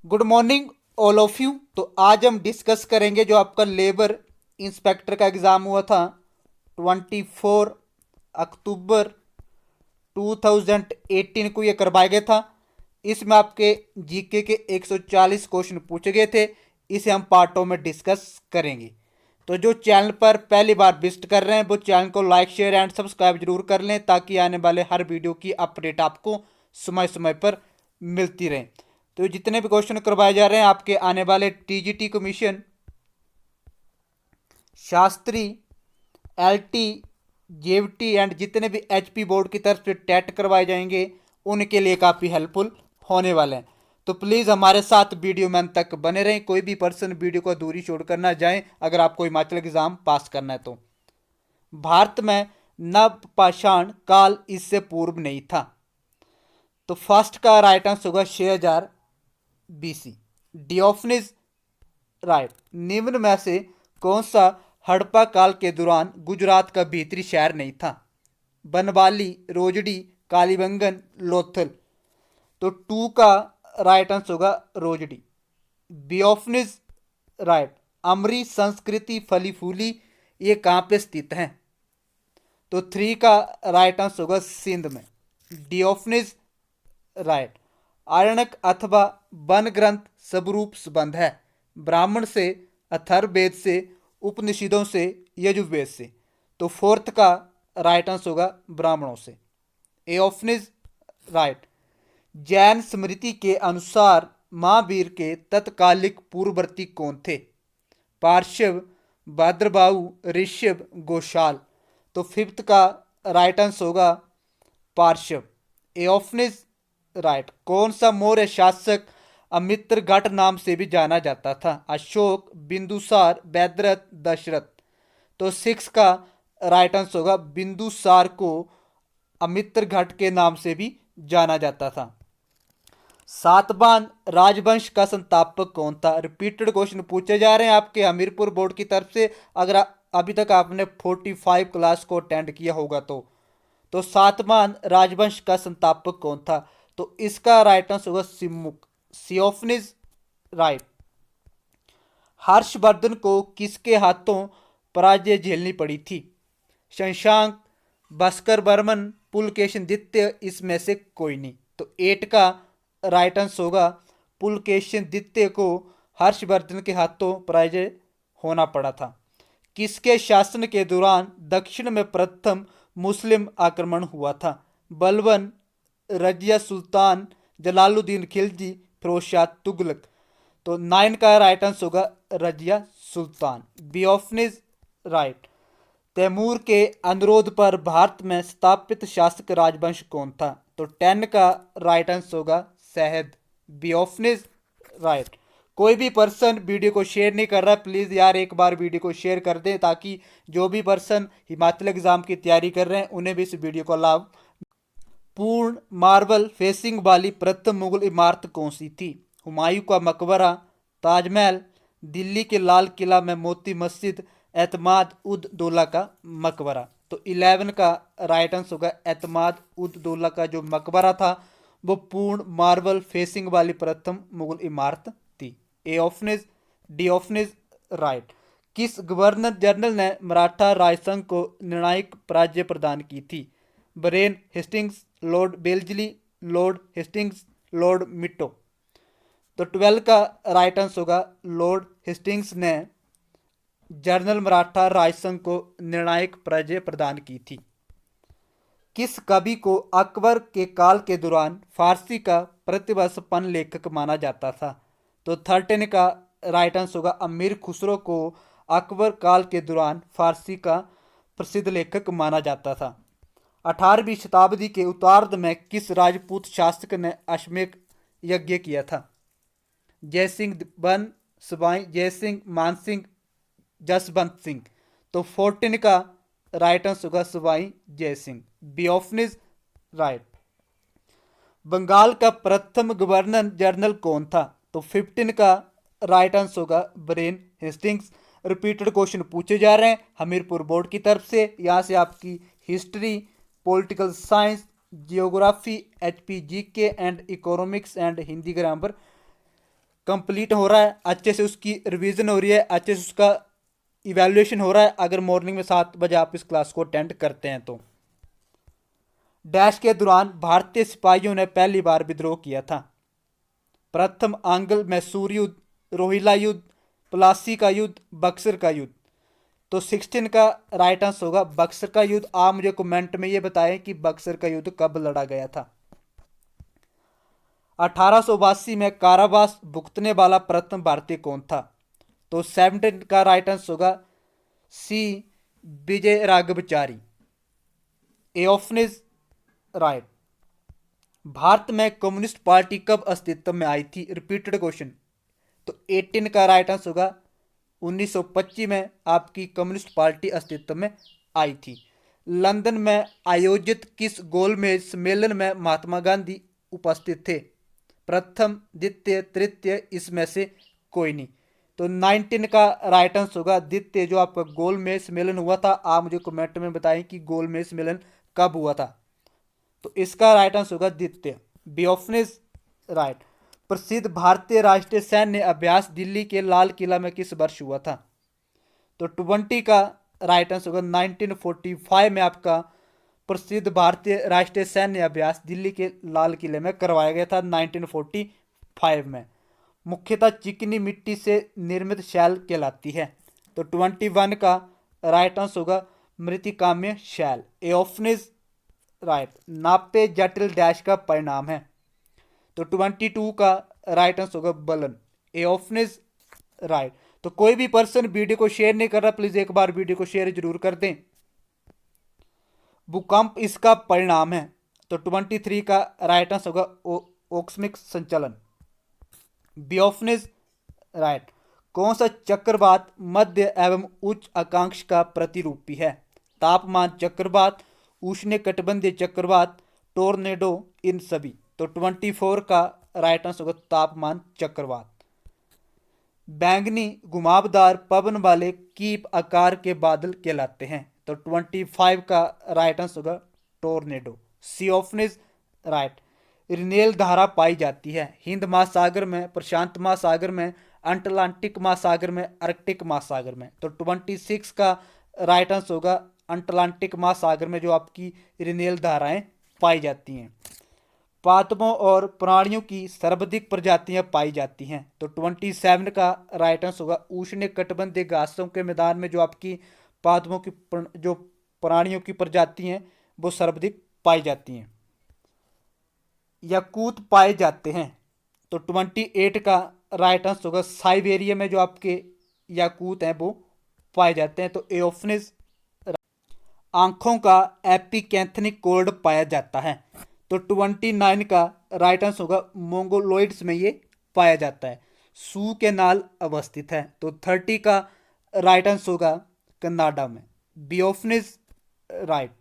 Good morning all of you. तो आज हम डिस्कस करेंगे जो आपका लेबर इंस्पेक्टर का एग्ज़ाम हुआ था 24 अक्टूबर 2018 को ये करवाया गया था। इसमें आपके जीके के 140 क्वेश्चन पूछे गए थे। इसे हम पार्टों में डिस्कस करेंगे। तो जो चैनल पर पहली बार विजिट कर रहे हैं वो चैनल को लाइक शेयर एंड सब्सक्राइब जरूर कर लें ताकि आने वाले हर वीडियो की अपडेट आपको समय समय पर मिलती रहे। तो जितने भी क्वेश्चन करवाए जा रहे हैं आपके आने वाले TGT commission, Shastri, LT, JVT and जितने भी एचपी बोर्ड की तरफ से टेट करवाए जाएंगे उनके लिए काफ़ी हेल्पफुल होने वाले हैं। तो प्लीज़ हमारे साथ वीडियो में अंत तक बने रहें। कोई भी पर्सन वीडियो को अधूरी छोड़कर ना जाएं अगर आपको हिमाचल एग्जाम पास करना है। तो भारत में नवपाषाण काल इससे पूर्व नहीं था। तो फर्स्ट का राइट आंसर होगा 6000 बीसी। डियोफनिस राइट। निम्न में से कौन सा हड़प्पा काल के दौरान गुजरात का भीतरी शहर नहीं था? बनवाली, रोजड़ी, कालीबंगन, लोथल। तो टू का राइट आंसर होगा रोजड़ी। बियोफनिस राइट। अमरी संस्कृति फली फूली ये कहाँ पे स्थित है? तो थ्री का राइट आंसर होगा सिंध में। डियोफनिस राइट। आरण्यक अथवा वन ग्रंथ सबरूप संबंध है ब्राह्मण से, अथर्ववेद से, उपनिषदों से, यजुर्वेद से। तो फोर्थ का राइट आंसर होगा ब्राह्मणों से। एओफनिस राइट। जैन स्मृति के अनुसार महावीर के तत्कालिक पूर्ववर्ती कौन थे? पार्श्व, भाद्रबाहु, ऋषभ, गोशाल। तो फिफ्थ का राइट आंसर होगा पार्श्व। एओफनिस राइट। कौन सा मौर्य शासक अमित्रघट नाम से भी जाना जाता था? अशोक, बिंदुसार, बैदरथ, दशरथ। तो सिक्स का राइट आंसर होगा बिंदुसार को अमित्रघट के नाम से भी जाना जाता था। सातवां राजवंश का संस्थापक कौन था? रिपीटेड क्वेश्चन पूछे जा रहे हैं आपके हमीरपुर बोर्ड की तरफ से। अगर अभी तक आपने 45 क्लास को अटेंड किया होगा तो सातवां राजवंश का संस्थापक कौन था? तो इसका राइट आंसर होगा सिमुक। सियोफनिस राइट। हर्षवर्धन को किसके हाथों पराजय झेलनी पड़ी थी? शशांक, भास्कर बर्मन, पुलकेशिन द्वितीय, इसमें से कोई नहीं। तो एट का राइट आंसर होगा पुलकेशिन द्वितीय को हर्षवर्धन के हाथों पराजय होना पड़ा था। किसके शासन के दौरान दक्षिण में प्रथम मुस्लिम आक्रमण हुआ था? बलबन, रजिया सुल्तान, जलालुद्दीन खिलजी, फिरोज शाह तुगलक। तो नाइन का राइट आंसर होगा रजिया सुल्तान। बियोफनिस राइट। तैमूर के अनुरोध पर भारत में स्थापित शासक राजवंश कौन था? तो 10 का राइट आंसर होगा सहद। बियोफनिस राइट। कोई भी पर्सन वीडियो को शेयर नहीं कर रहा, प्लीज़ यार एक बार वीडियो को शेयर कर दें ताकि जो भी पर्सन हिमाचल एग्जाम की तैयारी कर रहे हैं उन्हें भी इस वीडियो का लाभ। पूर्ण मार्बल फेसिंग वाली प्रथम मुगल इमारत कौन सी थी? हुमायूं का मकबरा, ताजमहल, दिल्ली के लाल किला में मोती मस्जिद, एतमाद उद दौला का मकबरा। तो 11 का राइट आंसर होगा एतमाद उद दौला का जो मकबरा था वो पूर्ण मार्बल फेसिंग वाली प्रथम मुगल इमारत थी। एओफनिस डिओफनिस राइट। किस गवर्नर जनरल ने मराठा राजसंघ को निर्णायक पराजय प्रदान की थी? Warren Hastings, lord Wellesley, lord Hastings, lord Minto. तो 12 का राइट आंसर होगा लॉर्ड हेस्टिंग्स ने जनरल मराठा राजसंघ को निर्णायक पराजय प्रदान की थी। किस कवि को अकबर के काल के दौरान फारसी का प्रतिभासंपन्न लेखक माना जाता था? तो 13 का राइट आंसर होगा अमीर खुसरो को अकबर काल के दौरान फारसी का प्रसिद्ध लेखक माना जाता था। 18वीं शताब्दी के उत्तरार्ध में किस राजपूत शासक ने अश्वमेध यज्ञ किया था? जयसिंह वन सवाई, जयसिंह, मानसिंह, जसवंत सिंह। तो 14 का राइट आंसर होगा सवाई जयसिंह। बियोफनिस राइट। बंगाल का प्रथम गवर्नर जनरल कौन था? तो 15 का राइट आंसर होगा ब्रेन हेस्टिंग्स। रिपीटेड क्वेश्चन पूछे जा रहे हैं हमीरपुर बोर्ड की तरफ से। यहाँ से आपकी history, political science, geography, HP GK and economics and Hindi grammar complete हो रहा है, अच्छे से उसकी रिवीजन हो रही है, अच्छे से उसका इवैल्यूएशन हो रहा है, अगर मॉर्निंग में 7 बजे आप इस क्लास को अटेंड करते हैं तो। डैश के दौरान भारतीय सिपाहियों ने पहली बार विद्रोह किया था। प्रथम आंग्ल मैसूर युद्ध, रोहिला युद्ध, प्लासी का युद्ध, बक्सर का युद्ध। तो 16 का राइट आंसर होगा बक्सर का युद्ध। आप मुझे कमेंट में ये बताएं कि बक्सर का युद्ध कब लड़ा गया था। 1882 में कारावास भुगतने वाला प्रथम भारतीय कौन था? तो 17 का राइट आंसर होगा C Vijay Raghavachari. A option is right. Bharat में कम्युनिस्ट पार्टी कब अस्तित्व में आई थी? Repeated question. तो 18 का राइट आंसर होगा 1925 में आपकी कम्युनिस्ट पार्टी अस्तित्व में आई थी। लंदन में आयोजित किस गोलमेज सम्मेलन में महात्मा गांधी उपस्थित थे? प्रथम, द्वितीय, तृतीय, इसमें से कोई नहीं। तो 19 का राइट आंसर होगा द्वितीय, जो आपका गोलमेज सम्मेलन हुआ था। आप मुझे कमेंट में बताएं कि गोलमेज सम्मेलन कब हुआ था। तो इसका राइट आंसर होगा द्वितीय। B option is right. प्रसिद्ध भारतीय राष्ट्रीय सैन्य अभ्यास दिल्ली के लाल किला में किस वर्ष हुआ था? तो 20 का राइट आंसर होगा 1945 में आपका प्रसिद्ध भारतीय राष्ट्रीय सैन्य अभ्यास दिल्ली के लाल किले में करवाया गया था 1945 में। मुख्यतः चिकनी मिट्टी से निर्मित शैल कहलाती है। तो 21 का राइट आंसर होगा मृतिकाम्य शैल। A option is right. नापे जटिल डैश का परिणाम है। तो 22 का राइट आंसर होगा बलन। A option is right. तो कोई भी पर्सन वीडियो को शेयर नहीं कर रहा, प्लीज एक बार वीडियो को शेयर जरूर कर दें। भूकंप इसका परिणाम है। तो 23 का राइट आंसर होगा ओक्समिक संचलन। B option is right. कौन सा चक्रवात मध्य एवं उच्च अक्षांश का प्रतिरूपी है? तापमान चक्रवात, उष्णकटिबंधीय चक्रवात, टोर्नेडो, इन सभी। तो 24 का राइट आंसर होगा तापमान चक्रवात। बैंगनी घुमावदार पवन वाले कीप आकार के बादल कहलाते हैं। तो 25 का राइट आंसर होगा tornado. C option is right. रिनेल धारा पाई जाती है हिंद महासागर में, प्रशांत महासागर में, अटलांटिक महासागर में, आर्कटिक महासागर में। तो 26 का राइट आंसर होगा अटलांटिक महासागर में जो आपकी रिनेल धाराएं पाई जाती हैं। पादपों और प्राणियों की सर्वाधिक प्रजातियां पाई जाती हैं। तो 27 का राइट आंसर होगा उष्णकटिबंधीय घासों के मैदान में जो आपकी पादपों की जो प्राणियों की प्रजाति हैं वो सर्वाधिक पाई जाती हैं। यकूत पाए जाते हैं। तो 28 का राइट आंसर होगा साइबेरिया में जो आपके यकूत हैं वो पाए जाते हैं। तो ए ऑप्शन इज। आंखों का एपिकैंथनिक कोर्ड पाया जाता है। तो 29 का राइट आंसर होगा मोंगोलोइड्स में ये पाया जाता है। सू के नाल अवस्थित है। तो 30 का राइट आंसर होगा कनाडा में। B option is right.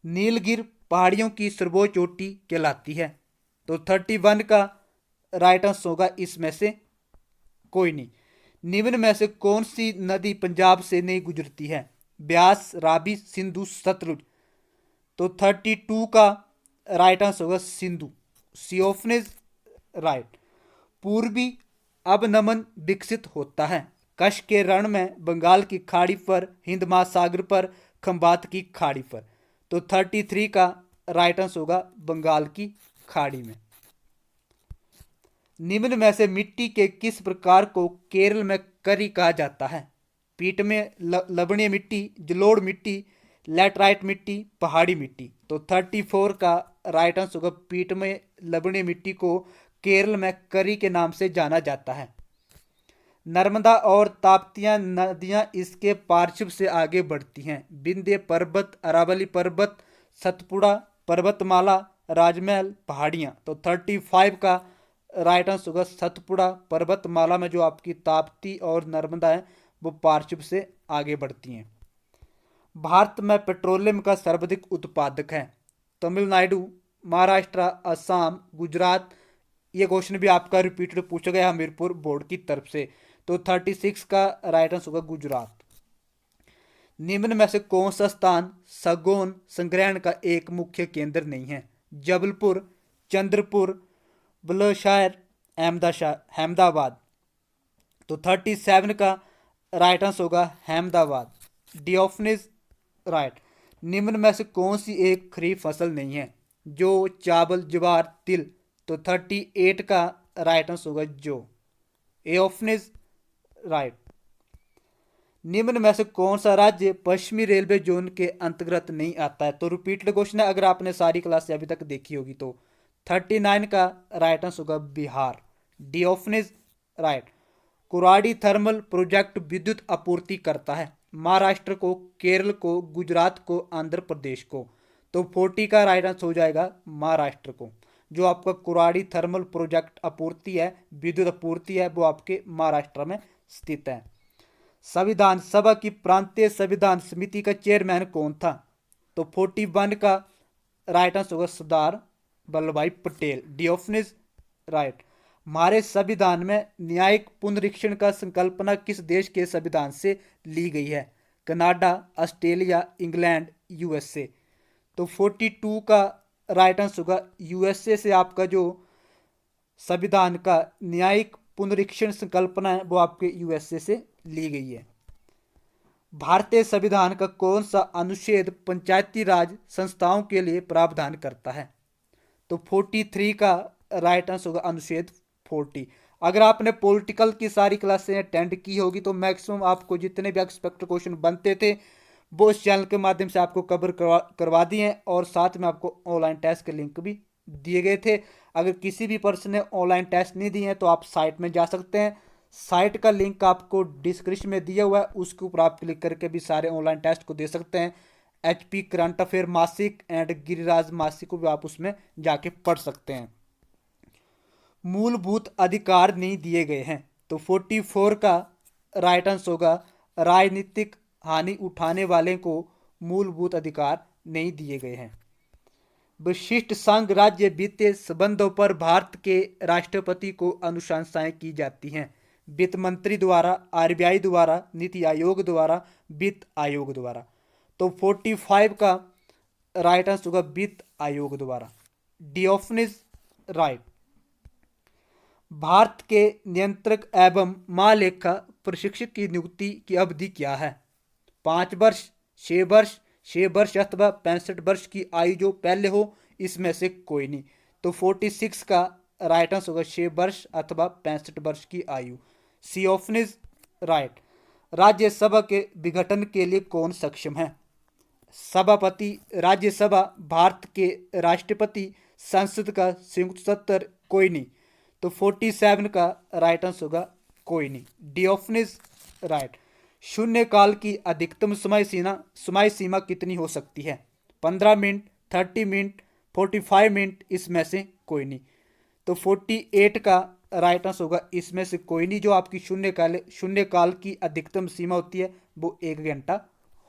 Nilgiri पहाड़ियों की सर्वोच्च चोटी कहलाती है। तो 31 का राइट आंसर होगा इसमें से कोई नहीं। निम्न में से कौन सी नदी पंजाब से नहीं गुजरती है? ब्यास, रावी, सिंधु, सतलुज। तो 32 का राइट आंसर होगा Sindhu. C option is right. पूर्वी अवनमन विकसित होता है कच्छ के रण में, बंगाल की खाड़ी पर, हिंद महासागर पर, खंबात की खाड़ी पर। तो 33 का राइट आंसर होगा बंगाल की खाड़ी में। निम्न में से मिट्टी के किस प्रकार को केरल में करी कहा जाता है? पीट में लवणीय मिट्टी, जलोढ़ मिट्टी, लैटराइट मिट्टी, पहाड़ी मिट्टी। तो 34 का राइट आंसर होगा पीट में लवणीय मिट्टी को केरल में करी के नाम से जाना जाता है। नर्मदा और ताप्तियां नदियां इसके पार्श्व से आगे बढ़ती हैं। विंध्य पर्वत, अरावली पर्वत, सतपुड़ा पर्वतमाला, राजमहल, पहाड़ियां। तो 35 का राइट आंसर होगा सतपुड़ा पर्वतमाला में जो आपकी ताप्ती और नर्मदा है वो पार्श्व से आगे बढ़ती हैं। भारत में पेट्रोलियम का सर्वाधिक उत्पादक है तमिलनाडु, महाराष्ट्र, असम, गुजरात। ये क्वेश्चन भी आपका रिपीटेड पूछा गया हमीरपुर बोर्ड की तरफ से। तो 36 का राइट आंसर होगा गुजरात। निम्न में से कौन सा स्थान सगोन संग्रहण का एक मुख्य केंद्र नहीं है? जबलपुर, चंद्रपुर, बुलंदशहर, अहमदाबाद। तो 37 का राइट आंसर होगा Ahmedabad. D option is right. निम्न में से कौन सी एक खरीफ फसल नहीं है? जो, चावल, ज्वार, तिल। तो 38 का राइट आंसर होगा जो। ए ऑप्शन इज राइट। निम्न में से कौन सा राज्य पश्चिमी रेलवे जोन के अंतर्गत नहीं आता है? तो रिपीटेड क्वेश्चन है, अगर आपने सारी क्लास अभी तक देखी होगी तो। 39 का राइट आंसर होगा Bihar. D option is right. Kuradi thermal project विद्युत आपूर्ति करता है महाराष्ट्र को, केरल को, गुजरात को, आंध्र प्रदेश को। तो 40 का राइट आंसर हो जाएगा महाराष्ट्र को। जो आपका कुराड़ी थर्मल प्रोजेक्ट आपूर्ति है, विद्युत आपूर्ति है, वो आपके महाराष्ट्र में स्थित है। संविधान सभा की प्रांतीय संविधान समिति का चेयरमैन कौन था? तो 41 का राइट आंसर होगा सरदार वल्लभ भाई Patel. D option is right. हमारे संविधान में न्यायिक पुनरीक्षण का संकल्पना किस देश के संविधान से ली गई है? Canada, Australia, England, USA. तो 42 का राइट आंसर होगा यूएसए से आपका जो संविधान का न्यायिक पुनरीक्षण संकल्पना है वो आपके यूएसए से ली गई है। भारतीय संविधान का कौन सा अनुच्छेद पंचायती राज संस्थाओं के लिए प्रावधान करता है? तो 43 का राइट आंसर होगा अनुच्छेद 40। अगर आपने पॉलिटिकल की सारी क्लासें अटेंड की होगी तो मैक्सिमम आपको जितने भी एक्सपेक्टेड क्वेश्चन बनते थे वो इस चैनल के माध्यम से आपको कवर करवा दिए हैं, और साथ में आपको ऑनलाइन टेस्ट के लिंक भी दिए गए थे। अगर किसी भी पर्सन ने ऑनलाइन टेस्ट नहीं दिए हैं तो आप साइट में जा सकते हैं। साइट का लिंक आपको डिस्क्रिप्शन में दिया हुआ है, उसके ऊपर आप क्लिक करके भी सारे ऑनलाइन टेस्ट को दे सकते हैं। HP करंट अफेयर मासिक एंड गिरिराज मासिक को भी आप उसमें जाके पढ़ सकते हैं। मूलभूत अधिकार नहीं दिए गए हैं। तो 44 का राइट आंसर होगा राजनीतिक हानि उठाने वाले को मूलभूत अधिकार नहीं दिए गए हैं। विशिष्ट संघ राज्य वित्तीय संबंधों पर भारत के राष्ट्रपति को अनुशंसाएं की जाती हैं? वित्त मंत्री द्वारा, RBI द्वारा, नीति आयोग द्वारा, वित्त आयोग द्वारा। तो 45 का राइट आंसर होगा वित्त आयोग द्वारा। D option is right. Bharat के नियंत्रक एवं महालेखा प्रशिक्षक की नियुक्ति की अवधि क्या है? 5 वर्ष, 6 वर्ष, 6 वर्ष अथवा 65 वर्ष की आयु जो पहले हो, इसमें से कोई नहीं। तो 46 का राइट आंसर होगा 6 वर्ष अथवा 65 वर्ष की आयु। C option is right. Rajya Sabha के विघटन के लिए कौन सक्षम है? सभापति, राज्यसभा, भारत के राष्ट्रपति, संसद का संयुक्त सत्र, कोई नहीं। तो 47 का राइट आंसर होगा कोई नहीं। D option is right. शून्य काल की अधिकतम समय सीमा कितनी हो सकती है? 15 मिनट, 30 मिनट, 45 मिनट, इसमें से कोई नहीं। तो 48 का राइट आंसर होगा इसमें से कोई नहीं। जो आपकी शून्य काल की अधिकतम सीमा होती है वो 1 घंटा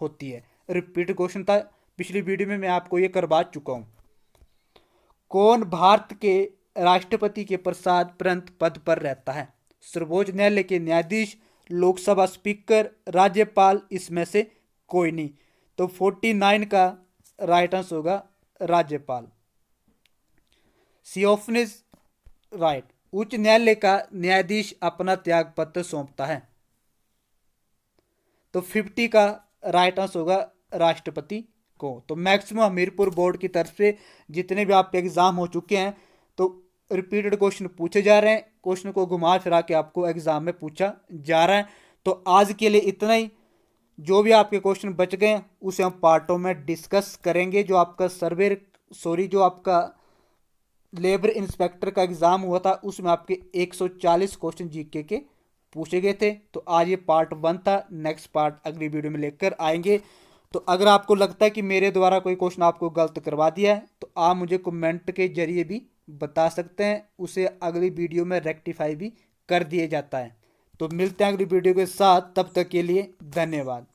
होती है। रिपीट क्वेश्चन था, पिछली वीडियो में मैं आपको ये करवा चुका हूँ। कौन भारत के राष्ट्रपति के पश्चात पद पर रहता है? सर्वोच्च न्यायालय के न्यायाधीश, लोकसभा स्पीकर, राज्यपाल, इसमें से कोई नहीं। तो 49 का राइट आंसर होगा राज्यपाल। C option is right. उच्च न्यायालय का न्यायाधीश अपना त्याग पत्र सौंपता है। तो 50 का राइट आंसर होगा राष्ट्रपति को। तो मैक्सिमम हमीरपुर बोर्ड की तरफ से जितने भी आपके एग्जाम हो चुके हैं तो रिपीटेड क्वेश्चन पूछे जा रहे हैं, क्वेश्चन को घुमा फिरा के आपको एग्जाम में पूछा जा रहा है। तो आज के लिए इतना ही। जो भी आपके क्वेश्चन बच गए उसे हम पार्टों में डिस्कस करेंगे। जो आपका जो आपका लेबर इंस्पेक्टर का एग्जाम हुआ था उसमें आपके 140 क्वेश्चन जीके के पूछे गए थे। तो आज ये पार्ट 1 था, नेक्स्ट पार्ट अगली वीडियो में लेकर आएंगे। तो अगर आपको लगता है कि मेरे द्वारा कोई क्वेश्चन आपको गलत करवा दिया है तो आप मुझे कमेंट के जरिए भी बता सकते हैं, उसे अगली वीडियो में रेक्टिफाई भी कर दिया जाता है। तो मिलते हैं अगली वीडियो के साथ, तब तक के लिए धन्यवाद।